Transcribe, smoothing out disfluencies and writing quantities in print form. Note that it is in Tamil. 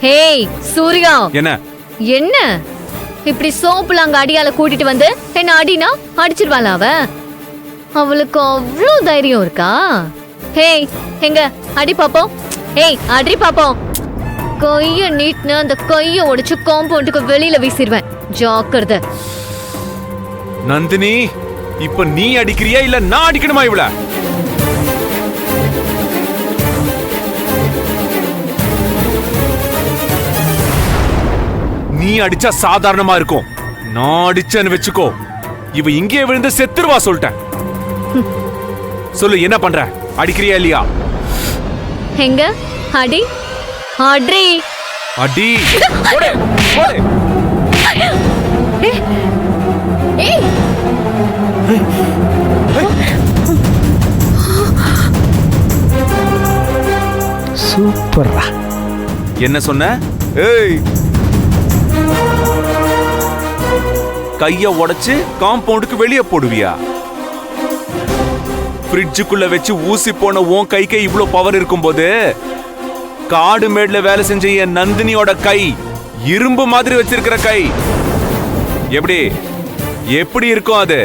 ஹேய் சூர்யா, என்ன என்ன இப்படி சோப்புல அங்க அடியால கூட்டிட்டு வந்து என்ன அடினா அடிச்சிருவாளா அவ? அவளுக்கு அவ்வளோ தைரியம் இருக்கா? ஹேய் எங்க அடி பாப்போம். ஏய் அடி பாப்போம். கைய நீட்னு அந்த கைய உடைச்சு காம்பவுண்டுக்கு வெளியில வீசிடுவேன். ஜாக்கிரதை. நந்தினி, இப்ப நீ அடிக்கிறியா இல்ல நான் அடிக்கணுமா இவள? நீ அடிச்சா சாதாரணமா இருக்கும். நான் அடிச்சேன்னு வெச்சுக்கோ, இவ இங்கே விழுந்து செத்துருவா சொல்லிட்டேன். சொல்லு, என்ன பண்ற? அடிக்கிறியா இல்லையா? எங்க அடி அடி அடி. போடு, போடு. ஏய் சூப்பர்ரா. என்ன சொன்ன? ஏய், கைய உடைச்சு காம்பவுண்டுக்கு வெளியே போடுவியா? ஃப்ரிட்ஜுக்குள்ள வச்சு ஊசி போன உன் கைக்கு இவ்ளோ பவர் இருக்கும்போது காடு மேட்ல வேலை செஞ்ச என் நந்தினியோட கை இரும்பு மாதிரி வச்சிருக்கிற கை எப்படி எப்படி இருக்கும் அது?